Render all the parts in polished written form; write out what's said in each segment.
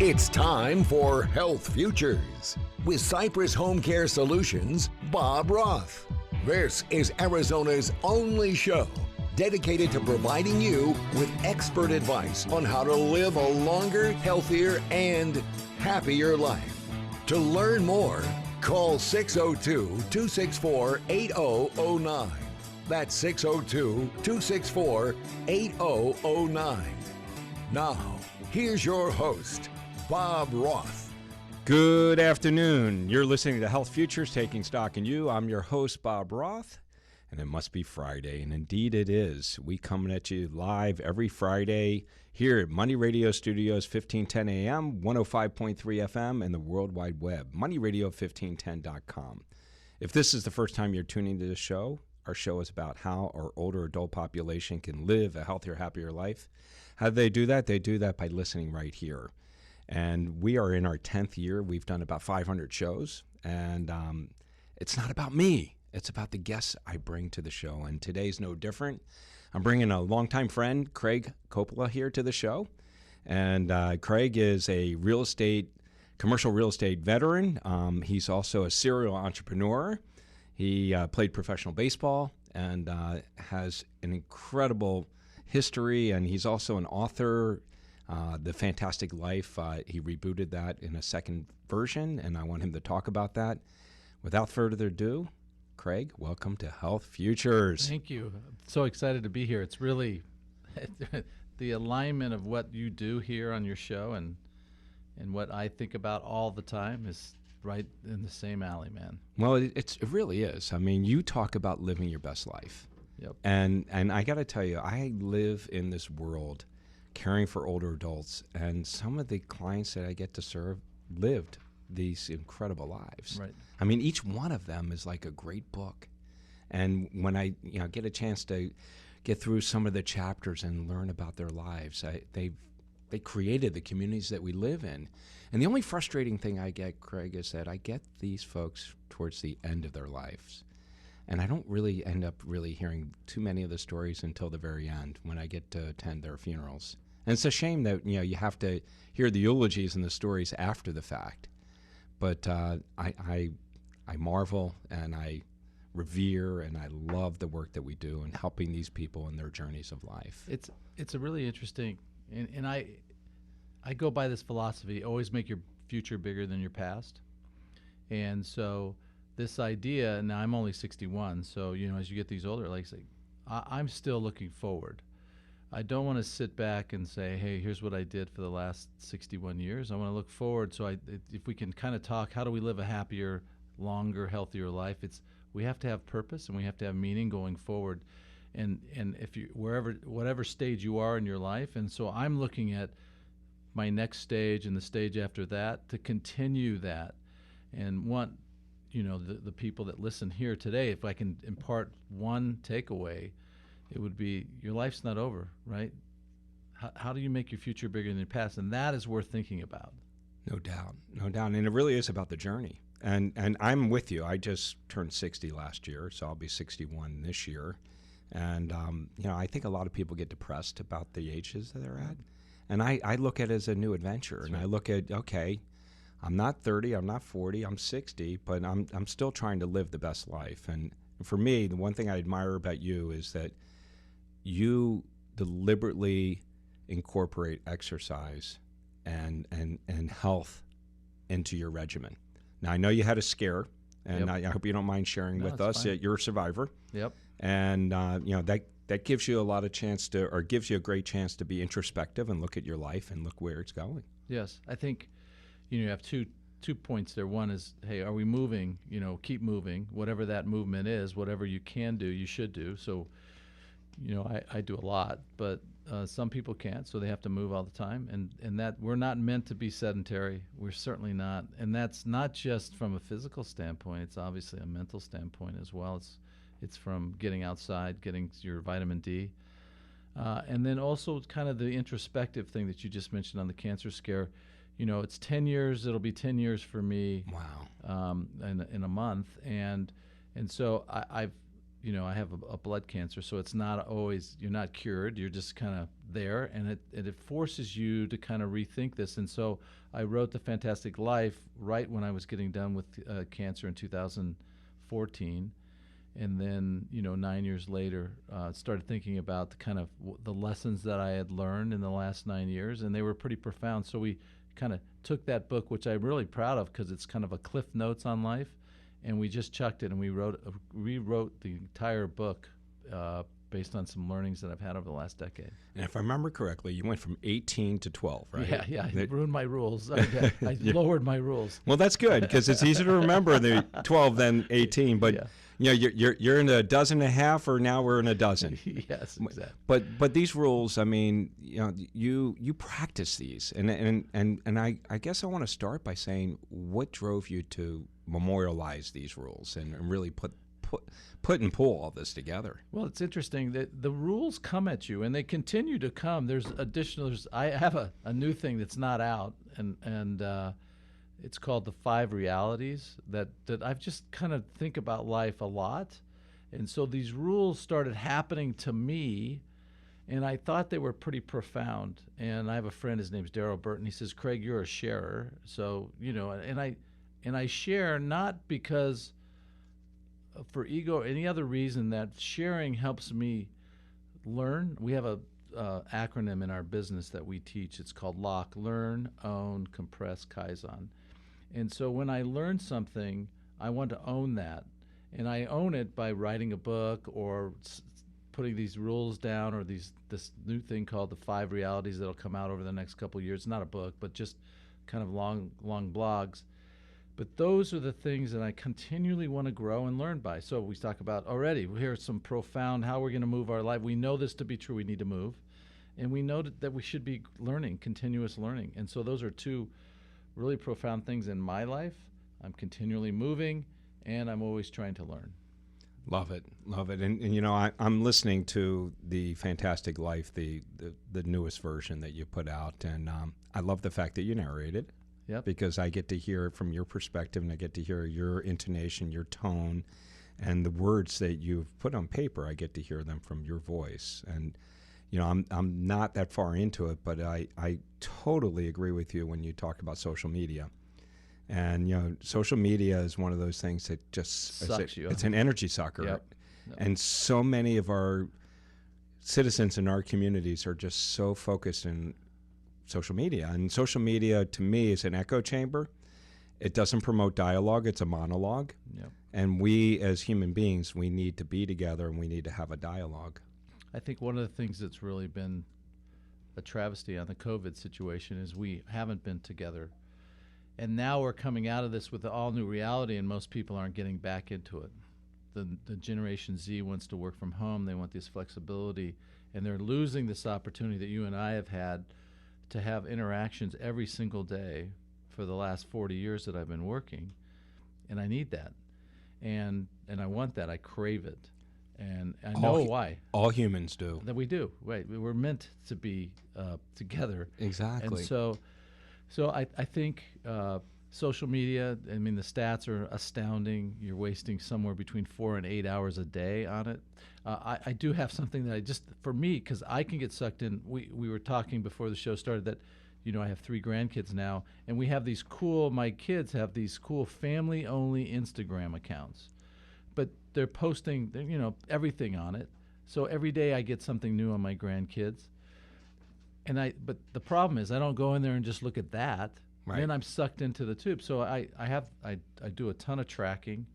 It's time for Health Futures with Cypress Home Care Solutions, Bob Roth. This is Arizona's only show dedicated to providing you with expert advice on how to live a longer, healthier, and happier life. To learn more, call 602-264-8009. That's 602-264-8009. Now, here's your host, Bob Roth. Good afternoon. You're listening to Health Futures, Taking Stock in You. I'm your host, Bob Roth, and it must be Friday, and indeed it is. We coming at you live every Friday here at Money Radio Studios, 1510 AM, 105.3 FM, and the World Wide Web, moneyradio1510.com. If this is the first time you're tuning to this show, our show is about how our older adult population can live a healthier, happier life. How do they do that? They do that by listening right here. And we are in our 10th year. We've done about 500 shows. And it's not about me. It's about the guests I bring to the show. And today's no different. I'm bringing a longtime friend, Craig Coppola, here to the show. And Craig is a commercial real estate veteran. He's also a serial entrepreneur. He played professional baseball and has an incredible history. And he's also an author. The Fantastic Life, he rebooted that in a second version, and I want him to talk about that. Without further ado, Craig, welcome to Health Futures. Thank you. I'm so excited to be here. It's really the alignment of what you do here on your show and what I think about all the time is right in the same alley, man. Well, it really is. I mean, you talk about living your best life. Yep. And I got to tell you, I live in this world caring for older adults, and some of the clients that I get to serve lived these incredible lives. Right. I mean, each one of them is like a great book. And when I get a chance to get through some of the chapters and learn about their lives, they created the communities that we live in. And the only frustrating thing I get, Craig, is that I get these folks towards the end of their lives. And I don't really end up really hearing too many of the stories until the very end when I get to attend their funerals. And it's a shame that you have to hear the eulogies and the stories after the fact. But I marvel and I revere and I love the work that we do in helping these people in their journeys of life. It's a really interesting, and I go by this philosophy: always make your future bigger than your past. And so this idea, now I'm only 61, so as you get these older, like I say, I'm still looking forward. I don't want to sit back and say, hey, here's what I did for the last 61 years. I want to look forward. So if we can kind of talk, how do we live a happier, longer, healthier life? We have to have purpose and we have to have meaning going forward. And if you whatever stage you are in your life, and so I'm looking at my next stage and the stage after that to continue that, and want the people that listen here today, if I can impart one takeaway, it would be your life's not over, right? How do you make your future bigger than your past? And that is worth thinking about. No doubt. And it really is about the journey. And I'm with you. I just turned 60 last year, so I'll be 61 this year. And, I think a lot of people get depressed about the ages that they're at. And I look at it as a new adventure. That's right. I look at, okay, I'm not 30, I'm not 40, I'm 60, but I'm still trying to live the best life. And for me, the one thing I admire about you is that you deliberately incorporate exercise and health into your regimen. Now, I know you had a scare, and yep. I hope you don't mind sharing with us. Fine. You're a survivor. Yep. And that gives you a lot of chance to, or gives you a great chance to be introspective and look at your life and look where it's going. Yes, I think you have two points there. One is, hey, are we moving? Keep moving. Whatever that movement is, whatever you can do, you should do. So, I do a lot, but some people can't, so they have to move all the time. And that we're not meant to be sedentary. We're certainly not. And that's not just from a physical standpoint. It's obviously a mental standpoint as well. It's from getting outside, getting your vitamin D. And then also kind of the introspective thing that you just mentioned on the cancer scare. It's 10 years. It'll be 10 years for me. Wow. In a month. And so I've I have a blood cancer, so it's not always, you're not cured, you're just kind of there, and it forces you to kind of rethink this. And so I wrote The Fantastic Life right when I was getting done with cancer in 2014. And then, 9 years later, started thinking about the kind of the lessons that I had learned in the last 9 years, and they were pretty profound. So we kind of took that book, which I'm really proud of because it's kind of a Cliff Notes on life, and we just chucked it, and we rewrote the entire book based on some learnings that I've had over the last decade. And if I remember correctly, you went from 18 to 12, right? Yeah, I ruined my rules. I lowered my rules. Well, that's good because it's easier to remember the 12 than 18. But you're in a dozen and a half, or now we're in a dozen. Yes, exactly. But these rules, I mean, you practice these, and I guess I want to start by saying what drove you to memorialize these rules and really put and pull all this together. Well, it's interesting that the rules come at you, and they continue to come. I have a new thing that's not out, and it's called the 5 realities that I've just kind of think about life a lot. And so these rules started happening to me, and I thought they were pretty profound. And I have a friend, his name's Daryl Burton. He says, Craig, you're a sharer. So, and I share not because for ego or any other reason, that sharing helps me learn. We have a acronym in our business that we teach. It's called LOCK: Learn, Own, Compress, Kaizen. And so when I learn something, I want to own that. And I own it by writing a book or putting these rules down, or this new thing called the 5 realities that'll come out over the next couple of years. Not a book, but just kind of long blogs. But those are the things that I continually want to grow and learn by. So we talk about already, here's some profound, how we're going to move our life. We know this to be true, we need to move. And we know that we should be learning, continuous learning. And so those are 2 really profound things in my life. I'm continually moving, and I'm always trying to learn. Love it. And I'm listening to the Fantastic Life, the newest version that you put out, and I love the fact that you narrate it. Yep. Because I get to hear it from your perspective, and I get to hear your intonation, your tone, and the words that you've put on paper. I get to hear them from your voice. And I'm not that far into it, but I totally agree with you when you talk about social media. And social media is one of those things that just sucks you. It's an energy sucker. Yep. And so many of our citizens in our communities are just so focused in social media. And social media, to me, is an echo chamber. It doesn't promote dialogue. It's a monologue. Yep. And we, as human beings, we need to be together, and we need to have a dialogue. I think one of the things that's really been a travesty on the COVID situation is we haven't been together. And now we're coming out of this with the all-new reality, and most people aren't getting back into it. The Generation Z wants to work from home. They want this flexibility, and they're losing this opportunity that you and I have had to have interactions every single day for the last 40 years that I've been working, and I need that, and I want that. I crave it, and I know why. All humans do. That we do. Right, we're meant to be together. Exactly. And so I think social media, I mean, the stats are astounding. You're wasting somewhere between 4 and 8 hours a day on it. I do have something that for me, because I can get sucked in. We were talking before the show started that, I have 3 grandkids now, and my kids have these cool family-only Instagram accounts. But they're posting, everything on it. So every day I get something new on my grandkids. But the problem is I don't go in there and just look at that. Right. Then I'm sucked into the tube. So I do a ton of tracking.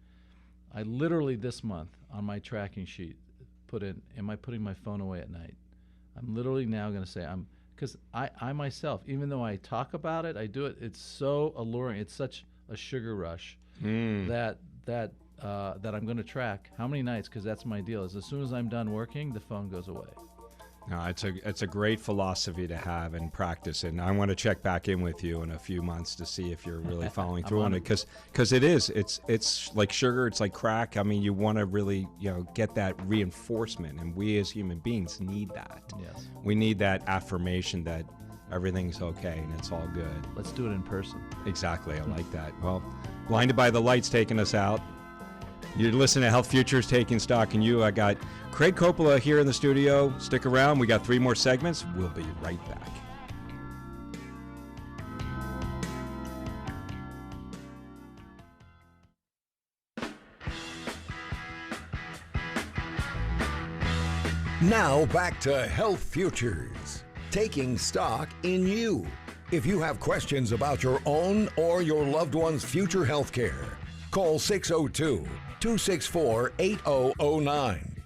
I literally this month on my tracking sheet put in, am I putting my phone away at night? I'm literally now going to say because I myself, even though I talk about it, I do it. It's so alluring. It's such a sugar rush that I'm going to track how many nights, because that's my deal. Is as soon as I'm done working, the phone goes away. No, it's a great philosophy to have and practice, and I want to check back in with you in a few months to see if you're really following through on it, because it's like sugar, it's like crack. I mean, you want to really get that reinforcement, and we as human beings need that. Yes, we need that affirmation that everything's okay and it's all good. Let's do it in person. Exactly, I like that. Well, Blinded by the Light's taking us out. You're listening to Health Futures Taking Stock in You. I got Craig Coppola here in the studio. Stick around. We got 3 more segments. We'll be right back. Now back to Health Futures, taking stock in you. If you have questions about your own or your loved one's future health care, call 602-264-8009.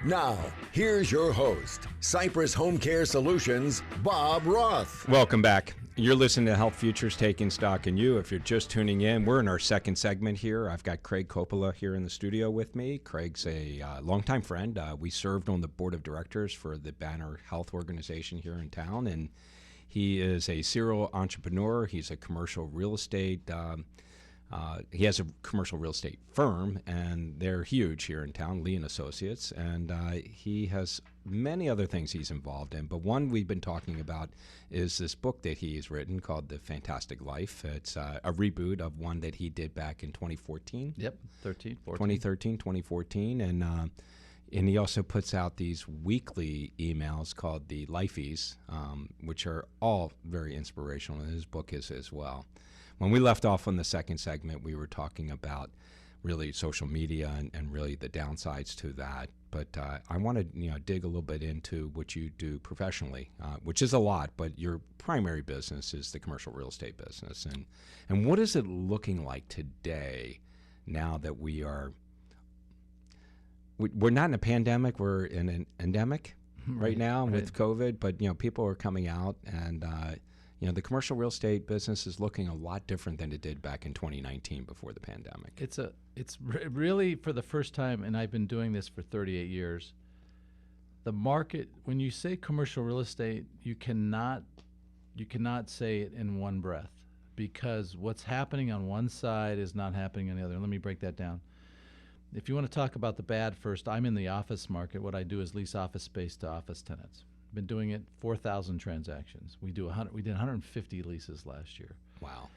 Now, here's your host, Cypress Home Care Solutions, Bob Roth. Welcome back. You're listening to Health Futures Taking Stock in You. If you're just tuning in, we're in our second segment here. I've got Craig Coppola here in the studio with me. Craig's a longtime friend. We served on the board of directors for the Banner Health organization here in town, and he is a serial entrepreneur. He's a commercial real estate he has a commercial real estate firm, and they're huge here in town, Lee & Associates, and he has many other things he's involved in. But one we've been talking about is this book that he's written called The Fantastic Life. It's a reboot of one that he did back in 2014. Yep, 2014, and he also puts out these weekly emails called the Lifeys, which are all very inspirational, and his book is as well. When we left off on the second segment, we were talking about really social media and really the downsides to that. But I want to dig a little bit into what you do professionally, which is a lot. But your primary business is the commercial real estate business, and what is it looking like today? Now that we're not in a pandemic, we're in an endemic right now with COVID. But people are coming out and. The commercial real estate business is looking a lot different than it did back in 2019 before the pandemic. It's really for the first time, and I've been doing this for 38 years. The market, when you say commercial real estate, you cannot say it in one breath, because what's happening on one side is not happening on the other. Let me break that down. If you want to talk about the bad first, I'm in the office market. What I do is lease office space to office tenants. Been doing it 4,000 transactions. We did 150 leases last year. Wow.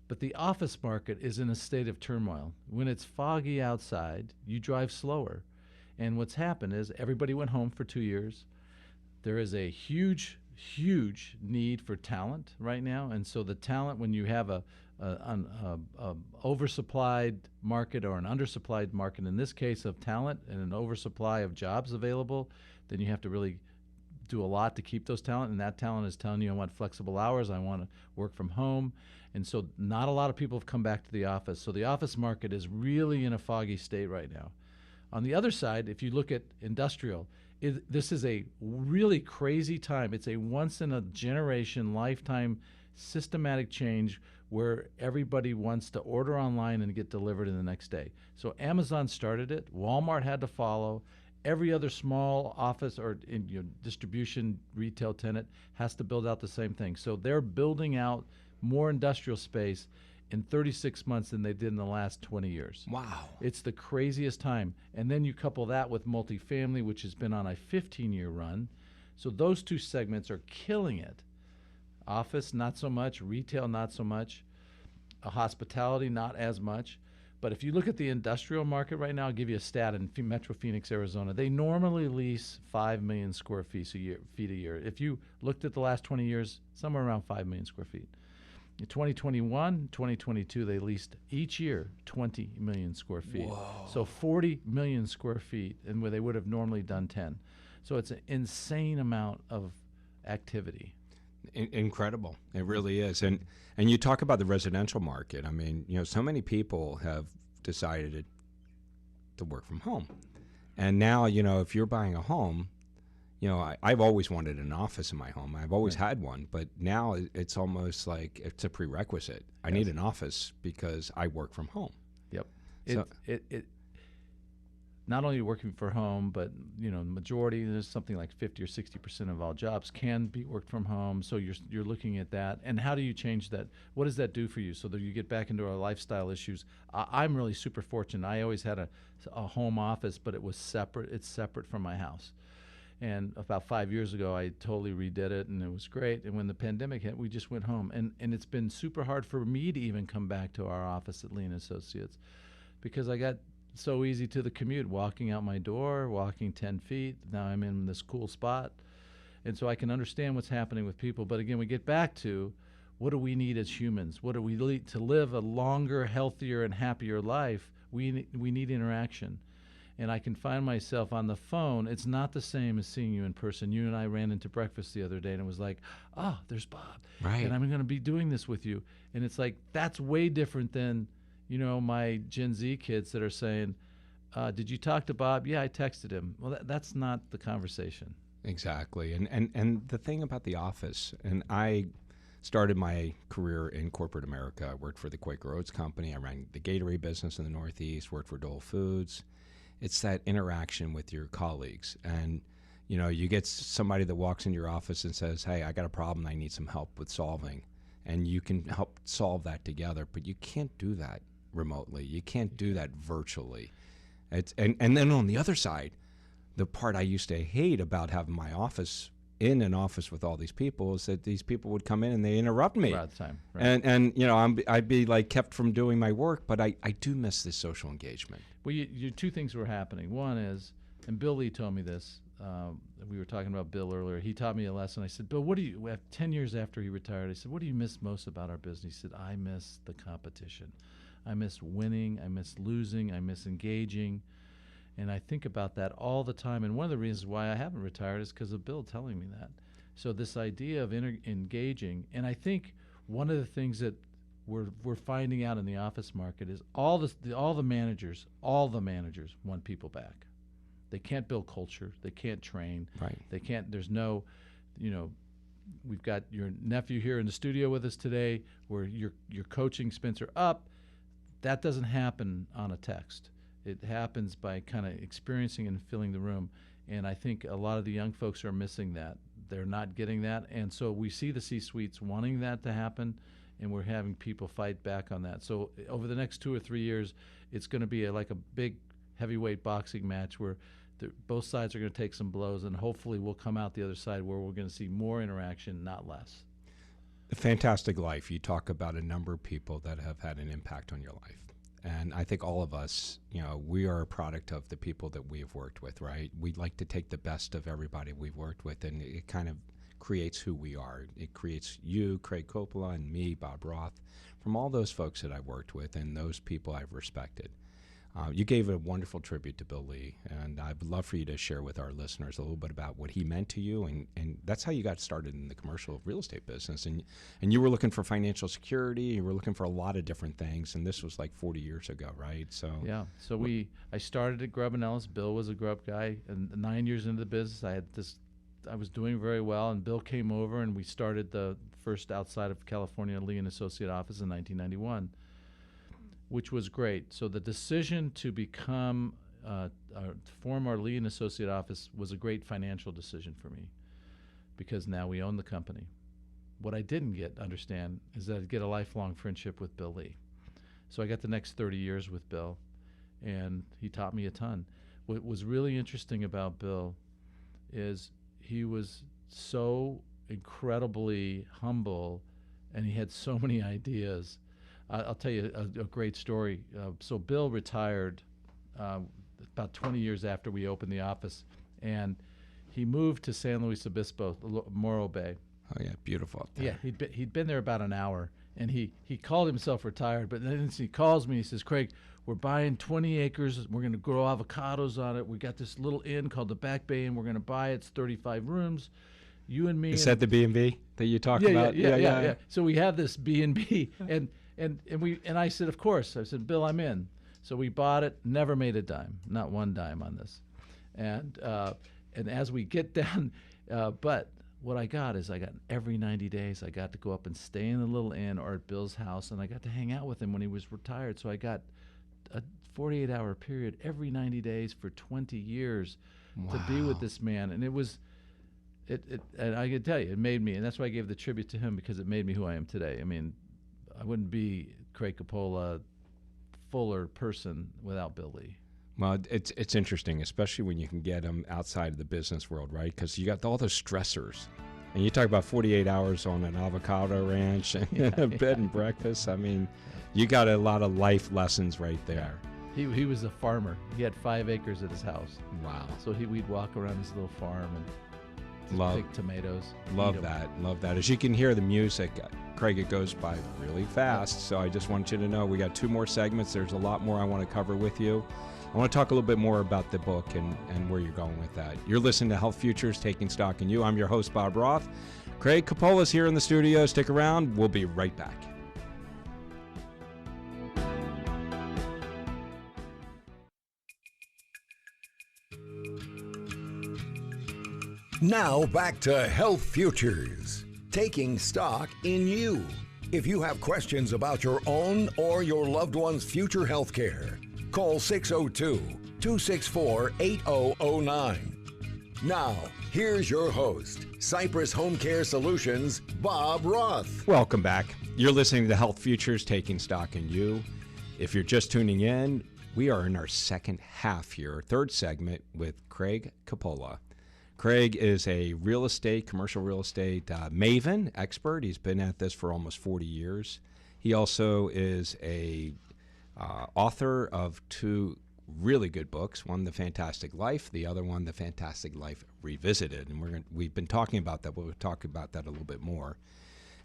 But the office market is in a state of turmoil. When it's foggy outside, you drive slower. And what's happened is everybody went home for 2 years. There is a huge need for talent right now. And so the talent, when you have an oversupplied market or an undersupplied market, in this case of talent, and an oversupply of jobs available, then you have to really do a lot to keep those talent, and that talent is telling you, I want flexible hours, I want to work from home. And so not a lot of people have come back to the office. So the office market is really in a foggy state right now. On the other side, if you look at industrial, this is a really crazy time. It's a once-in-a-generation, lifetime, systematic change where everybody wants to order online and get delivered in the next day. So Amazon started it. Walmart had to follow. Every other small office or distribution retail tenant has to build out the same thing. So they're building out more industrial space in 36 months than they did in the last 20 years. Wow. It's the craziest time. And then you couple that with multifamily, which has been on a 15-year run. So those two segments are killing it. Office, not so much. Retail, not so much. Hospitality, not as much. But if you look at the industrial market right now, I'll give you a stat in Metro Phoenix, Arizona. They normally lease 5 million square feet a year. If you looked at the last 20 years, somewhere around 5 million square feet. In 2021, 2022, they leased each year 20 million square feet. Whoa. So 40 million square feet, and where they would have normally done 10. So it's an insane amount of activity. Incredible. It really is. And you talk about the residential market. I mean, so many people have decided to work from home. And now, if you're buying a home, I've always wanted an office in my home. I've always had one, but now it's almost like it's a prerequisite. I need an office because I work from home. Yep. So, it not only working from home, but the majority, there's something like 50 or 60% of all jobs can be worked from home. So you're looking at that, and how do you change that? What does that do for you so that you get back into our lifestyle issues? I'm really super fortunate. I always had a home office, but it was separate. It's separate from my house. And about 5 years ago, I totally redid it, and it was great. And when the pandemic hit, we just went home. And it's been super hard for me to even come back to our office at Lee & Associates, because I got so easy to the commute, walking out my door, walking 10 feet. Now I'm in this cool spot. And so I can understand what's happening with people. But again, we get back to, what do we need as humans? What do we need to live a longer, healthier, and happier life? We need interaction. And I can find myself on the phone. It's not the same as seeing you in person. You and I ran into breakfast the other day, and it was like, oh, there's Bob. Right. And I'm going to be doing this with you. And it's like, that's way different than, my Gen Z kids that are saying, did you talk to Bob? Yeah, I texted him. Well, that's not the conversation. Exactly. And the thing about the office, and I started my career in corporate America. I worked for the Quaker Oats Company. I ran the Gatorade business in the Northeast, worked for Dole Foods. It's that interaction with your colleagues. And, you get somebody that walks into your office and says, hey, I got a problem I need some help with solving. And you can help solve that together. But you can't do that remotely. You can't do that virtually. And then on the other side, the part I used to hate about having my office in an office with all these people is that these people would come in and they interrupt me. Right, time. Right. And I'd be like kept from doing my work, but I do miss this social engagement. Well, two things were happening. One is, and Bill Lee told me this, we were talking about Bill earlier. He taught me a lesson. I said, Bill, 10 years after he retired, I said, what do you miss most about our business? He said, I miss the competition. I miss winning. I miss losing. I miss engaging. And I think about that all the time. And one of the reasons why I haven't retired is because of Bill telling me that. So this idea of engaging, and I think one of the things that we're finding out in the office market is all the managers want people back. They can't build culture. They can't train. Right. They can't. There's no, we've got your nephew here in the studio with us today, where you're coaching Spencer up. That doesn't happen on a text. It happens by kind of experiencing and filling the room. And I think a lot of the young folks are missing that. They're not getting that. And so we see the C-suites wanting that to happen, and we're having people fight back on that. So over the next 2 or 3 years, it's going to be like a big heavyweight boxing match where both sides are going to take some blows, and hopefully we'll come out the other side where we're going to see more interaction, not less. A fantastic life. You talk about a number of people that have had an impact on your life. And I think all of us, we are a product of the people that we've worked with, right? We like to take the best of everybody we've worked with, and it kind of creates who we are. It creates you, Craig Coppola, and me, Bob Roth, from all those folks that I've worked with and those people I've respected. You gave a wonderful tribute to Bill Lee, and I'd love for you to share with our listeners a little bit about what he meant to you, and that's how you got started in the commercial real estate business. And you were looking for financial security, you were looking for a lot of different things, and this was like 40 years ago, right? So yeah. So I started at Grubb & Ellis. Bill was a Grubb guy, and 9 years into the business, I was doing very well, and Bill came over, and we started the first outside of California Lee & Associate office in 1991. Which was great. So the decision to become, to form our Lee & Associate office was a great financial decision for me, because now we own the company. What I didn't understand is that I'd get a lifelong friendship with Bill Lee. So I got the next 30 years with Bill, and he taught me a ton. What was really interesting about Bill is he was so incredibly humble, and he had so many ideas. I'll tell you a great story. So Bill retired about 20 years after we opened the office, and he moved to San Luis Obispo, Morro Bay. Oh yeah, beautiful up there. Yeah, he'd been there about an hour, and he called himself retired, but then he calls me, he says, Craig, we're buying 20 acres, we're going to grow avocados on it, we got this little inn called the Back Bay, and we're going to buy it. It's 35 rooms. You and me. Is that the B&B that you talked about? Yeah. So we have this B&B, and I said, of course. I said, Bill, I'm in. So we bought it, never made a dime, not one dime on this. And as we get down, but what I got is every 90 days, I got to go up and stay in the little inn or at Bill's house, and I got to hang out with him when he was retired. So I got a 48-hour period every 90 days for 20 years to be with this man. And it was, and I can tell you, it made me, and that's why I gave the tribute to him, because it made me who I am today. I mean, I wouldn't be Craig Coppola, fuller person without Bill Lee. Well, it's interesting, especially when you can get them outside of the business world, right? Because you got all those stressors. And you talk about 48 hours on an avocado ranch and a bed and breakfast. I mean, you got a lot of life lessons right there. He was a farmer. He had 5 acres at his house. Wow. So we'd walk around his little farm and just pick tomatoes. Love that. As you can hear the music, Craig, it goes by really fast. So I just want you to know we got 2 more segments. There's a lot more I want to cover with you. I want to talk a little bit more about the book and where you're going with that. You're listening to Health Futures, Taking Stock in You. I'm your host, Bob Roth. Craig Coppola is here in the studio. Stick around. We'll be right back. Now back to Health Futures, taking stock in you. If you have questions about your own or your loved one's future health care, call 602-264-8009. Now, here's your host, Cypress Home Care Solutions, Bob Roth. Welcome back. You're listening to Health Futures, Taking Stock in You. If you're just tuning in, we are in our second half here, third segment with Craig Coppola. Craig is a commercial real estate maven, expert. He's been at this for almost 40 years. He also is a author of 2 really good books. One, The Fantastic Life. The other one, The Fantastic Life Revisited. And we've been talking about that. We'll talk about that a little bit more.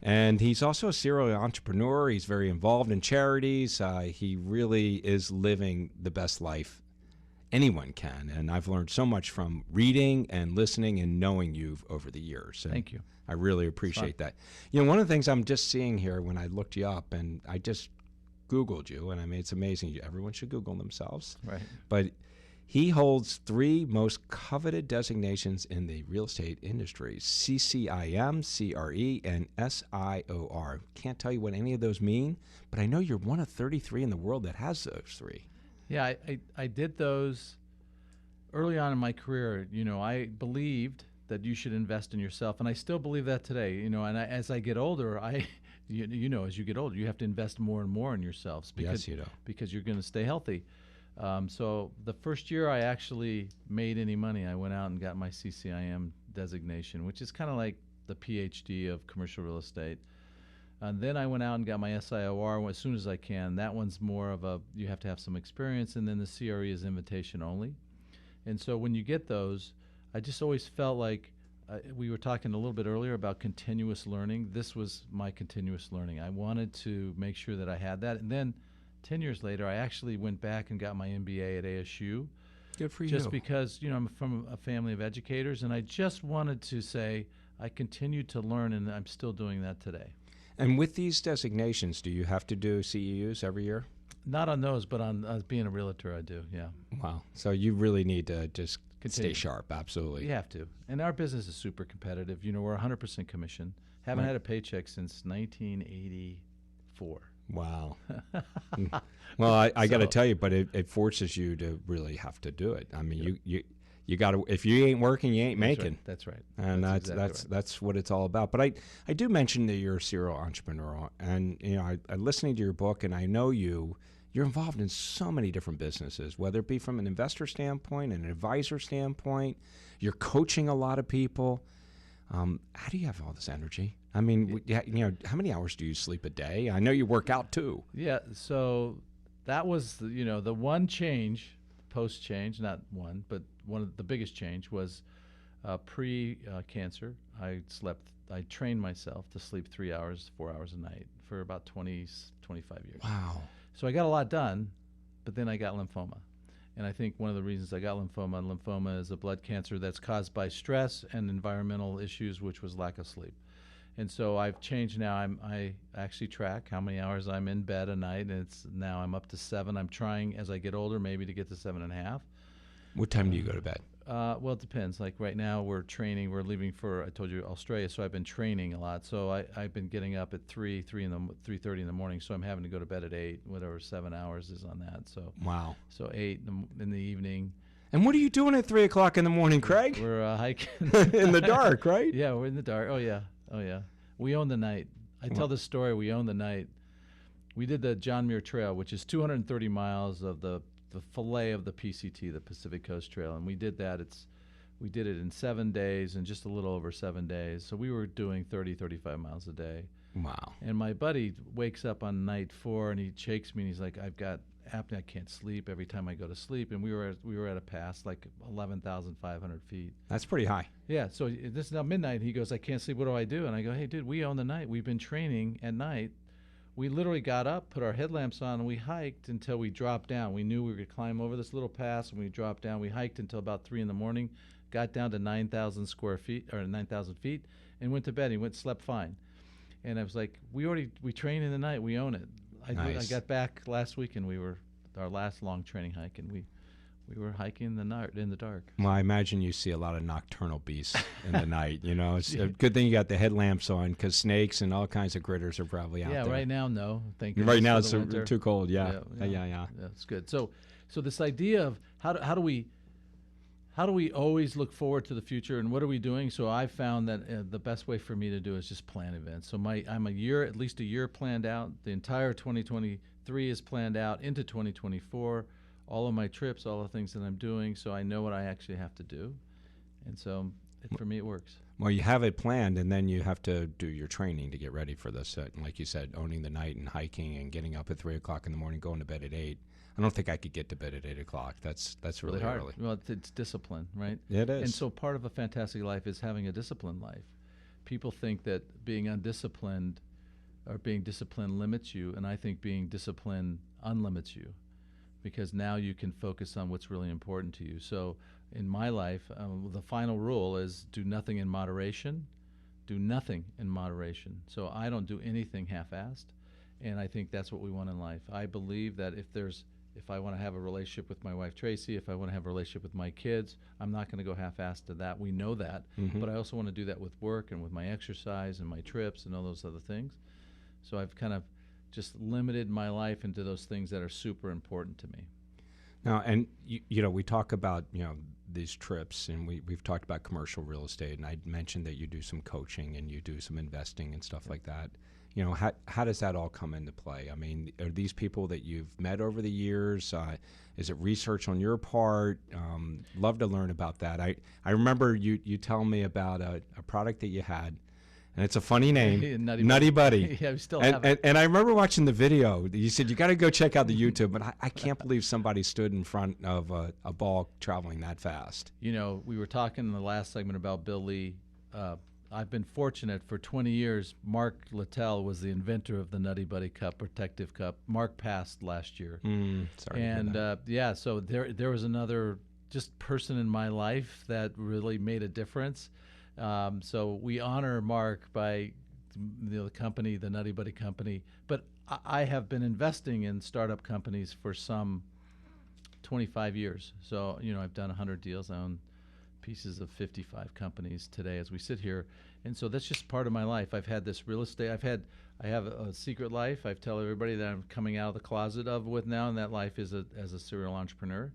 And he's also a serial entrepreneur. He's very involved in charities. He really is living the best life anyone can, and I've learned so much from reading and listening and knowing you over the years. And Thank you. I really appreciate that. You know, one of the things I'm just seeing here when I looked you up, and I just Googled you, and I mean, it's amazing. Everyone should Google themselves. Right. But he holds 3 most coveted designations in the real estate industry: CCIM, CRE, and SIOR. Can't tell you what any of those mean, but I know you're one of 33 in the world that has those 3. Yeah, I did those early on in my career. You know, I believed that you should invest in yourself, and I still believe that today. You know, and as I get older, as you get older, you have to invest more and more in yourselves because you're going to stay healthy. So the first year I actually made any money, I went out and got my CCIM designation, which is kind of like the PhD of commercial real estate. And then I went out and got my SIOR as soon as I can. That one's more of you have to have some experience, and then the CRE is invitation only. And so when you get those, I just always felt like we were talking a little bit earlier about continuous learning. This was my continuous learning. I wanted to make sure that I had that. And then 10 years later, I actually went back and got my MBA at ASU. Good for you. Just because, I'm from a family of educators, and I just wanted to say I continued to learn, and I'm still doing that today. And with these designations, do you have to do CEUs every year? Not on those, but on being a realtor, I do, yeah. Wow. So you really need to just Continue. stay sharp, absolutely. You have to. And our business is super competitive. We're 100% commission. Haven't had a paycheck since 1984. Wow. Well, I got to tell you, but it forces you to really have to do it. I mean, you got to. If you ain't working, you ain't making. That's right. And that's what it's all about. But I do mention that you're a serial entrepreneur, and I listening to your book, and I know you're involved in so many different businesses, whether it be from an investor standpoint, an advisor standpoint. You're coaching a lot of people. How do you have all this energy? I mean, how many hours do you sleep a day? I know you work out too. Yeah. So that was the one change, post change, not one, but one of the biggest change was pre-cancer. I trained myself to sleep 3 hours, 4 hours a night for about 25 years. Wow. So I got a lot done, but then I got lymphoma. And I think one of the reasons I got lymphoma is a blood cancer that's caused by stress and environmental issues, which was lack of sleep. And so I've changed now. I actually track how many hours I'm in bed a night, and now I'm up to 7. I'm trying, as I get older, maybe to get to 7.5. What time do you go to bed? Well, it depends. Like right now we're training. We're leaving for, I told you, Australia, so I've been training a lot. So I've been getting up at 3:30 in the morning, so I'm having to go to bed at 8, whatever 7 hours is on that. So wow. So 8 in the evening. And what are you doing at 3 o'clock in the morning, Craig? We're hiking. In the dark, right? Yeah, we're in the dark. Oh, yeah. We own the night. I tell this story. We own the night. We did the John Muir Trail, which is 230 miles of the fillet of the PCT, the Pacific Coast Trail, and we did that. We did it in 7 days, and just a little over 7 days. So we were doing 35 miles a day. Wow. And my buddy wakes up on night 4, and he shakes me, and he's like, I've got apnea. I can't sleep every time I go to sleep. And we were at a pass like 11,500 feet. That's pretty high. Yeah. So this is now midnight. He goes, I can't sleep. What do I do? And I go, hey, dude, we own the night. We've been training at night. We literally got up, put our headlamps on, and we hiked until we dropped down. We knew we could climb over this little pass, and we dropped down. We hiked until about 3 in the morning, got down to 9,000 square feet or 9,000 feet, and went to bed. He slept fine. And I was like, we train in the night. We own it. I got back last week, and we were our last long training hike, and we were hiking in the dark. Well, I imagine you see a lot of nocturnal beasts in the night. You know, it's a good thing you got the headlamps on, because snakes and all kinds of critters are probably out there. Yeah, right now, no. Thank you. Right now, it's too cold. Yeah. That's good. So this idea of how do we always look forward to the future, and what are we doing? So I found that the best way for me to do is just plan events. So I'm at least a year planned out. The entire 2023 is planned out into 2024. All of my trips, all the things that I'm doing, so I know what I actually have to do. And so for me, it works. Well, you have it planned, and then you have to do your training to get ready for this. And like you said, owning the night and hiking and getting up at 3 o'clock in the morning, going to bed at 8. I don't think I could get to bed at 8 o'clock. That's really hard. early. Well, it's discipline, right? It is. And so part of a fantastic life is having a disciplined life. People think that being undisciplined or being disciplined limits you, and I think being disciplined unlimits you, because now you can focus on what's really important to you. So in my life, the final rule is do nothing in moderation. Do nothing in moderation. So I don't do anything half-assed, and I think that's what we want in life. I believe that if I want to have a relationship with my wife Tracy, if I want to have a relationship with my kids, I'm not going to go half-assed to that. We know that, but I also want to do that with work and with my exercise and my trips and all those other things. So I've kind of just limited my life into those things that are super important to me. Now, and you know, we talk about, you know, these trips, and we've talked about commercial real estate, and I mentioned that you do some coaching and you do some investing and stuff like that. You know, how does that all come into play? I mean, are these people that you've met over the years? Is it research on your part? Love to learn about that. I remember you telling me about a product that you had, and it's a funny name, Nutty Buddy. Yeah, we still have it. And I remember watching the video. You said you got to go check out the YouTube, but I can't believe somebody stood in front of a ball traveling that fast. You know, we were talking in the last segment about Bill Lee. I've been fortunate for 20 years. Mark Littell was the inventor of the Nutty Buddy Cup, Protective Cup. Mark passed last year. Sorry. And yeah, so there was another just person in my life that really made a difference. So we honor Mark by the company, the Nutty Buddy Company. But I have been investing in startup companies for some 25 years. So, you know, I've done 100 deals. I own pieces of 55 companies today as we sit here. And so that's just part of my life. I've had this real estate. I have a secret life. I tell everybody that I'm coming out of the closet with now, and that life is as a serial entrepreneur.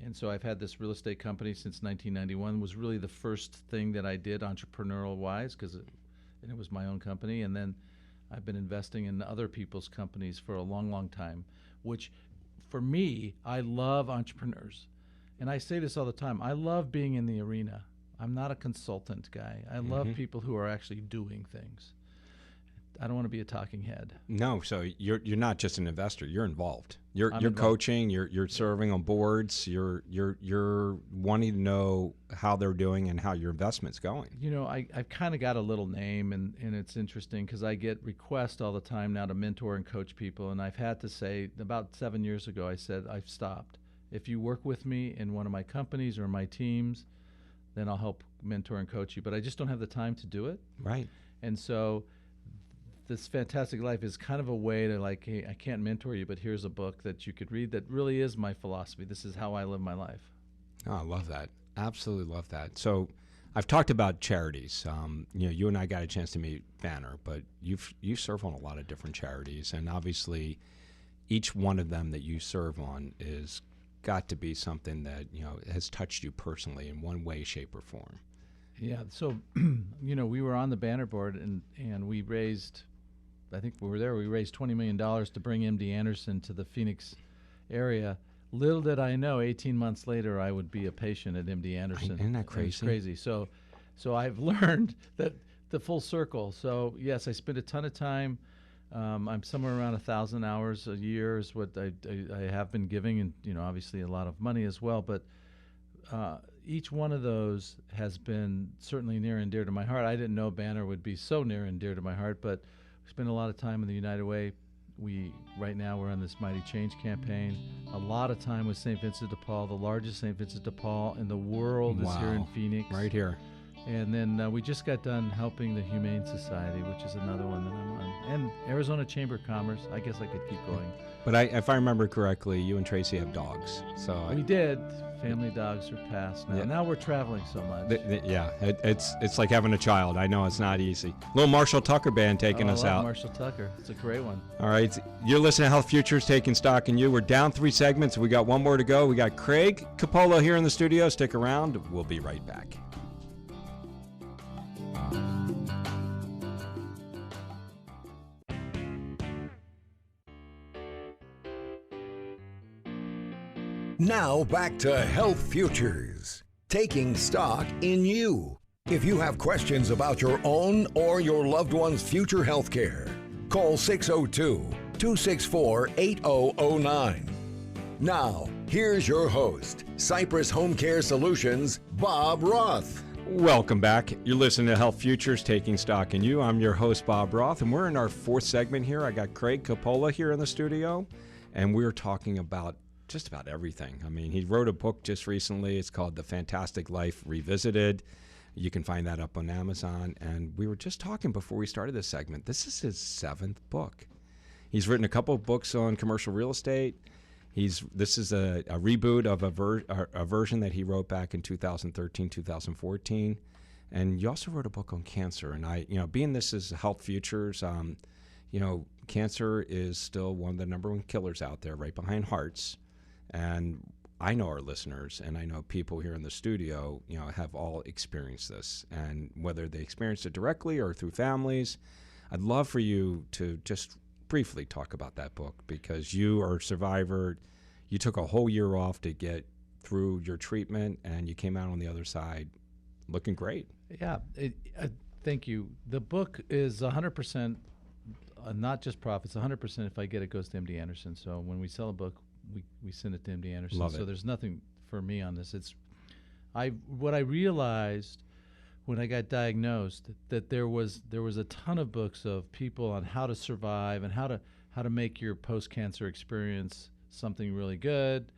And so I've had this real estate company since 1991. It was really the first thing that I did entrepreneurial-wise, because it was my own company. And then I've been investing in other people's companies for a long, long time, which for me, I love entrepreneurs. And I say this all the time. I love being in the arena. I'm not a consultant guy. I love people who are actually doing things. I don't want to be a talking head. No, so you're not just an investor. You're involved. You're involved. Coaching. You're serving on boards. You're wanting to know how they're doing and how your investment's going. You know, I've kind of got a little name, and it's interesting because I get requests all the time now to mentor and coach people. And I've had to say, about 7 years ago, I said, I've stopped. If you work with me in one of my companies or my teams, then I'll help mentor and coach you. But I just don't have the time to do it. Right. And so this fantastic life is kind of a way to, like, hey, I can't mentor you, but here's a book that you could read that really is my philosophy. This is how I live my life. Oh, I love that. Absolutely love that. So I've talked about charities. You know, you and I got a chance to meet Banner, but you serve on a lot of different charities, and obviously each one of them that you serve on is got to be something that, you know, has touched you personally in one way, shape, or form. Yeah. So, you know, we were on the Banner board, and we raised, I think we raised $20 million to bring MD Anderson to the Phoenix area. Little did I know, 18 months later, I would be a patient at MD Anderson. Isn't that crazy? It's crazy. So I've learned that the full circle. So yes, I spent a ton of time I'm somewhere around 1,000 hours a year is what I have been giving, and obviously a lot of money as well. But each one of those has been certainly near and dear to my heart. I didn't know Banner would be so near and dear to my heart, but we spend a lot of time in the United Way. Right now we're on this Mighty Change campaign. A lot of time with St. Vincent de Paul. The largest St. Vincent de Paul in the world is here in Phoenix. Right here. And then we just got done helping the Humane Society, which is another one that I'm on. And Arizona Chamber of Commerce. I guess I could keep going. But if I remember correctly, you and Tracy have dogs. So we did. Family dogs are passed now. Yeah. Now we're traveling so much. It's like having a child. I know it's not easy. Little Marshall Tucker band taking us I love out. Marshall Tucker. It's a great one. All right. You're listening to Health Futures, taking stock in you. We're down 3 segments. We got one more to go. We got Craig Coppola here in the studio. Stick around. We'll be right back. Now back to Health Futures, taking stock in you. If you have questions about your own or your loved one's future health care, call 602-264-8009. Now, here's your host, Cypress Home Care Solutions, Bob Roth. Welcome back. You're listening to Health Futures, taking stock in you. I'm your host, Bob Roth, and we're in our 4th segment here. I got Craig Coppola here in the studio, and we're talking about just about everything. I mean, he wrote a book just recently. It's called The Fantastic Life Revisited. You can find that up on Amazon. And we were just talking before we started this segment. This is his 7th book. He's written a couple of books on commercial real estate. This is a reboot of a version that he wrote back in 2013, 2014. And you also wrote a book on cancer. And being this is Health Futures, cancer is still one of the number 1 killers out there, right behind hearts. And I know our listeners, and I know people here in the studio, have all experienced this. And whether they experienced it directly or through families, I'd love for you to just briefly talk about that book, because you are a survivor. You took a whole year off to get through your treatment, and you came out on the other side looking great. Yeah, thank you. The book is 100%, not just profits, 100% if I get it goes to MD Anderson. So when we sell a book, we send it to MD Anderson. Love it. So there's nothing for me on this. What I realized when I got diagnosed, that there was a ton of books of people on how to survive and how to make your post-cancer experience something really good,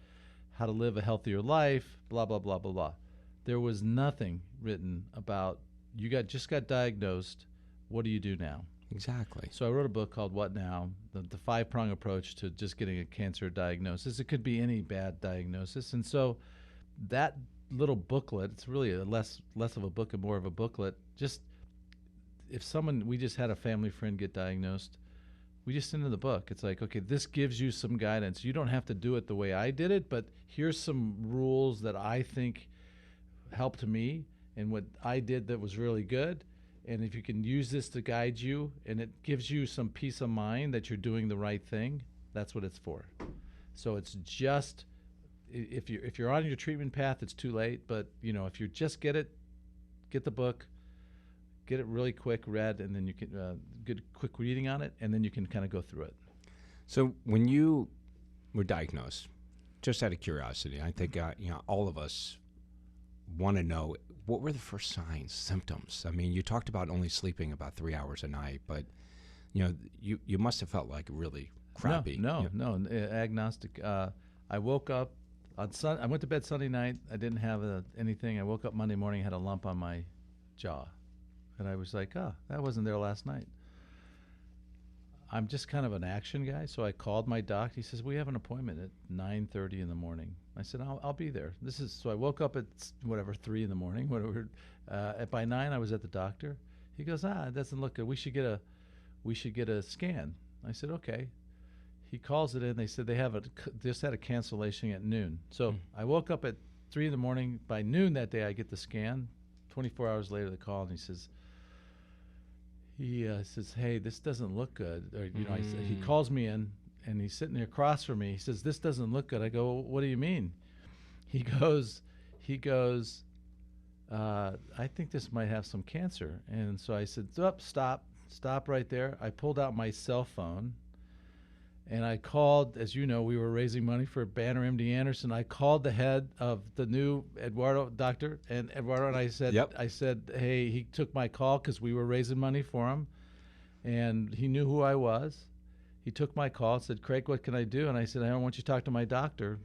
how to live a healthier life, blah blah blah blah blah. There was nothing written about just got diagnosed, what do you do now? Exactly. So I wrote a book called What Now? The 5-prong approach to just getting a cancer diagnosis. It could be any bad diagnosis. And so that little booklet, it's really less of a book and more of a booklet. Just we just had a family friend get diagnosed, we just send them the book. It's like, okay, this gives you some guidance. You don't have to do it the way I did it, but here's some rules that I think helped me and what I did that was really good. And if you can use this to guide you, and it gives you some peace of mind that you're doing the right thing, that's what it's for. So it's just, if you're on your treatment path, it's too late. But if you just get the book, get it really quick read, and then you can get quick reading on it, and then you can kind of go through it. So when you were diagnosed, just out of curiosity, I think all of us want to know, what were the first signs, symptoms? I mean, you talked about only sleeping about 3 hours a night, but you must have felt like really crappy. No, agnostic. I woke up on I went to bed Sunday night. I didn't have anything. I woke up Monday morning, had a lump on my jaw, and I was like, that wasn't there last night. I'm just kind of an action guy, so I called my doc. He says, we have an appointment at 9:30 in the morning. I said, I'll be there. So I woke up at 3 in the morning. By 9, I was at the doctor. He goes, it doesn't look good. We should get a scan. I said, okay. He calls it in. They said they just had a cancellation at noon. So I woke up at 3 in the morning. By noon that day, I get the scan. 24 hours later, the call, and he says, hey, this doesn't look good. Or, he calls me in, and he's sitting there across from me. He says, this doesn't look good. I go, well, what do you mean? He goes, I think this might have some cancer. And so I said, stop. stop right there. I pulled out my cell phone, and I called, as you know, we were raising money for Banner MD Anderson. I called the head of the new doctor, and Eduardo, and I said, hey, he took my call because we were raising money for him, and he knew who I was. He took my call and said, Craig, what can I do? And I said, I don't want you to talk to my doctor.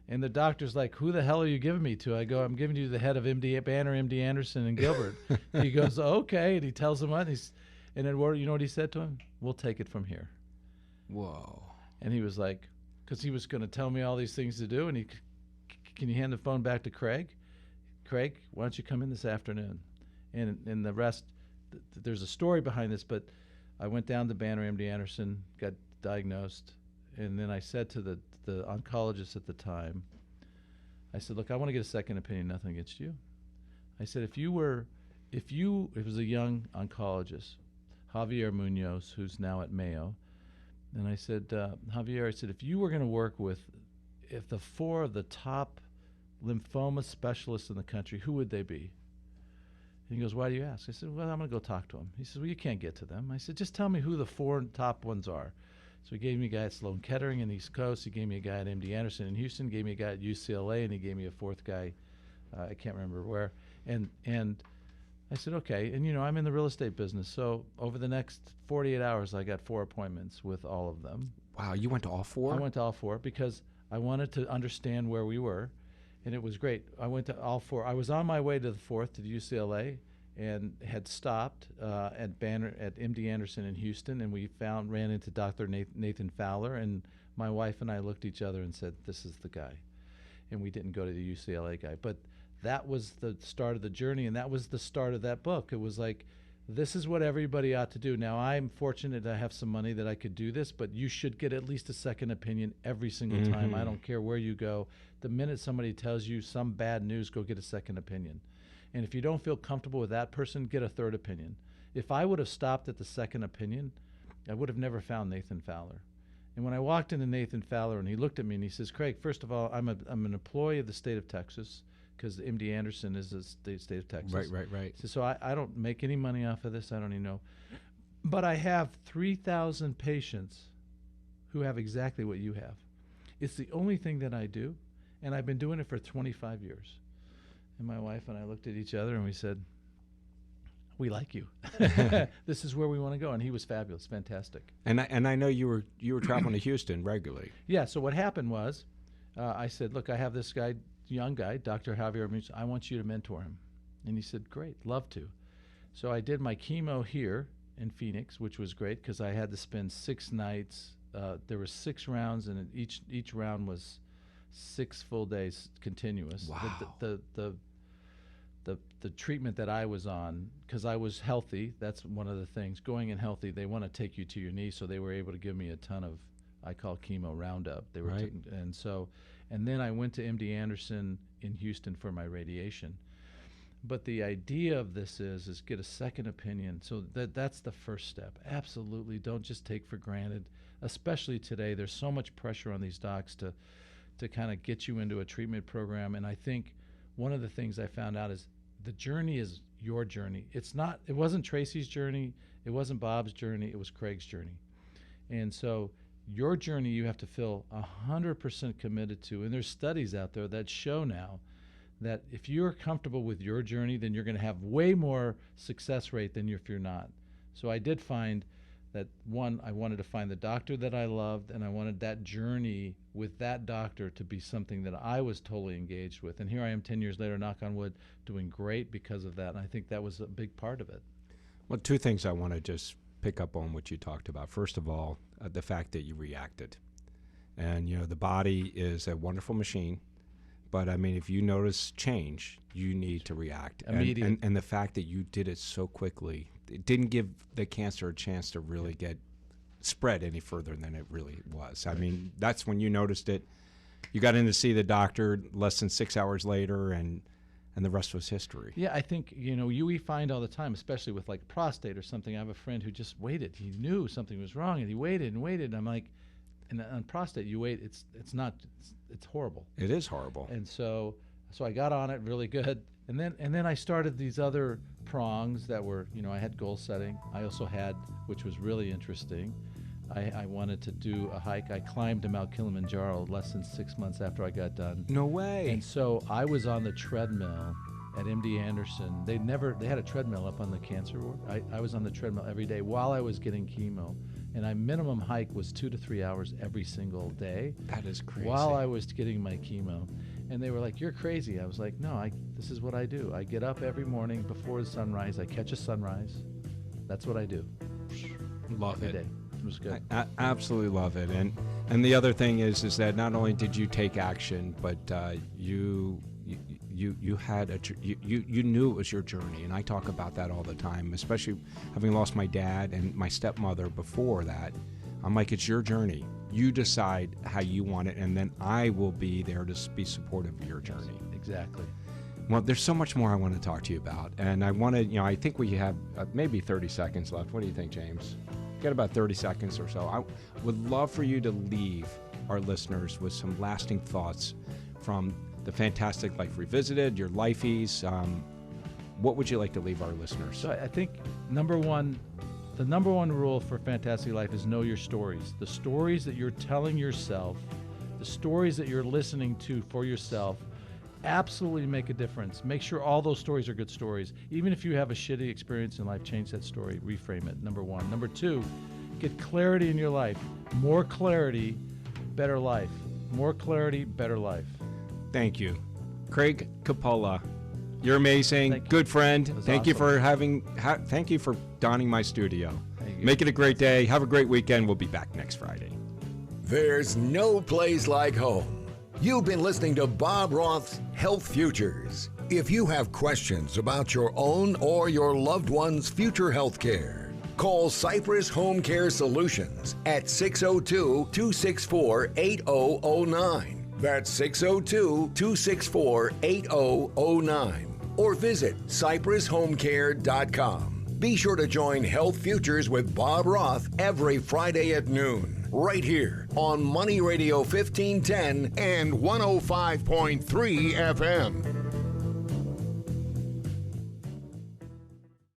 And the doctor's like, who the hell are you giving me to? I go, I'm giving you the head of Banner, MD Anderson, and Gilbert. He goes, okay. And he tells him what. And Eduardo, you know what he said to him? We'll take it from here. Whoa. And he was like, because he was going to tell me all these things to do. And can you hand the phone back to Craig? Craig, why don't you come in this afternoon? And the rest, there's a story behind this, but I went down to Banner MD Anderson, got diagnosed, and then I said to the oncologist at the time, I said, look, I want to get a second opinion, nothing against you. I said, it was a young oncologist, Javier Munoz, who's now at Mayo, and I said, Javier, I said, if you were going to work with the 4 of the top lymphoma specialists in the country, who would they be? And he goes, why do you ask? I said, well, I'm going to go talk to them. He said, well, you can't get to them. I said, just tell me who the 4 top ones are. So he gave me a guy at Sloan Kettering in the East Coast. He gave me a guy at MD Anderson in Houston. Gave me a guy at UCLA, and he gave me a 4th guy. I can't remember where. And I said, okay. And, I'm in the real estate business. So over the next 48 hours, I got 4 appointments with all of them. Wow, you went to all 4? I went to all 4 because I wanted to understand where we were. And it was great. I went to all 4. I was on my way to the 4th to the UCLA and had stopped at MD Anderson in Houston, and we ran into Dr. Nathan Fowler, and my wife and I looked at each other and said, this is the guy. And we didn't go to the UCLA guy. But that was the start of the journey, and that was the start of that book. It was like, this is what everybody ought to do. Now, I'm fortunate I have some money that I could do this, but you should get at least a second opinion every single time. I don't care where you go. The minute somebody tells you some bad news, go get a second opinion. And if you don't feel comfortable with that person, get a third opinion. If I would have stopped at the second opinion, I would have never found Nathan Fowler. And when I walked into Nathan Fowler and he looked at me and he says, Craig, first of all, I'm an employee of the state of Texas because MD Anderson is the state of Texas. Right. So I don't make any money off of this. I don't even know. But I have 3,000 patients who have exactly what you have. It's the only thing that I do, and I've been doing it for 25 years. And my wife and I looked at each other and we said, we like you. This is where we want to go. And he was fabulous, fantastic. And I know you were traveling to Houston regularly. Yeah, so what happened was I said, look, I have this guy, young guy, Dr. Javier Munoz. I want you to mentor him. And he said, great, love to. So I did my chemo here in Phoenix, which was great because I had to spend 6 nights. There were 6 rounds, and each round was 6 full days continuous. Wow. The treatment that I was on, because I was healthy, that's one of the things. Going in healthy, they want to take you to your knees, so they were able to give me a ton of, I call chemo Roundup. They were right. And then I went to MD Anderson in Houston for my radiation. But the idea of this is get a second opinion. So that's the first step. Absolutely, don't just take for granted, especially today. There's so much pressure on these docs to kind of get you into a treatment program. And I think one of the things I found out is the journey is your journey. It wasn't Tracy's journey, it wasn't Bob's journey, it was Craig's journey. And so your journey you have to feel 100% committed to. And there's studies out there that show now that if you're comfortable with your journey, then you're going to have way more success rate than if you're not. So I did find that, one, I wanted to find the doctor that I loved, and I wanted that journey with that doctor to be something that I was totally engaged with. And here I am 10 years later, knock on wood, doing great because of that. And I think that was a big part of it. Well, 2 things I want to just pick up on what you talked about. First of all, the fact that you reacted. And, the body is a wonderful machine. But, I mean, if you notice change, you need to react. Immediate. And the fact that you did it so quickly, it didn't give the cancer a chance to really get spread any further than it really was. I mean, that's when you noticed it. You got in to see the doctor less than 6 hours later, and the rest was history. Yeah, I think, we find all the time, especially with like prostate or something. I have a friend who just waited. He knew something was wrong, and he waited and waited. And I'm like, and on prostate, you wait. It's horrible. It is horrible. And so I got on it really good. And then I started these other prongs that were, I had goal setting. I also had, which was really interesting, I wanted to do a hike. I climbed Mount Kilimanjaro less than 6 months after I got done. No way. And so I was on the treadmill at MD Anderson. They had a treadmill up on the cancer ward. I was on the treadmill every day while I was getting chemo. And my minimum hike was 2 to 3 hours every single day. That is crazy. While I was getting my chemo. And they were like, "You're crazy." I was like, "No, this is what I do. I get up every morning before the sunrise. I catch a sunrise. That's what I do." Love every it. day. It was good. I absolutely love it. And the other thing is that not only did you take action, but you had you knew it was your journey, and I talk about that all the time, especially having lost my dad and my stepmother before that. I'm like, it's your journey. You decide how you want it, and then I will be there to be supportive of your journey. Exactly. Well, there's so much more I want to talk to you about, and I want to, I think we have maybe 30 seconds left. What do you think, James? Got about 30 seconds or so. I would love for you to leave our listeners with some lasting thoughts from the Fantastic Life Revisited, your lifeys. What would you like to leave our listeners? So I think the number one rule for Fantastic Life is know your stories. The stories that you're telling yourself, the stories that you're listening to for yourself, absolutely make a difference. Make sure all those stories are good stories. Even if you have a shitty experience in life, change that story, reframe it, number one. Number two, get clarity in your life. More clarity, better life. More clarity, better life. Thank you. Craig Coppola, you're amazing. Good friend. Thank awesome. you thank you for donning my studio. Thank you. Make it a great day. Have a great weekend. We'll be back next Friday. There's no place like home. You've been listening to Bob Roth's Health Futures. If you have questions about your own or your loved one's future health care, call Cypress Home Care Solutions at 602-264-8009. That's 602-264-8009. Or visit cypresshomecare.com. Be sure to join Health Futures with Bob Roth every Friday at noon, right here on Money Radio 1510 and 105.3 FM.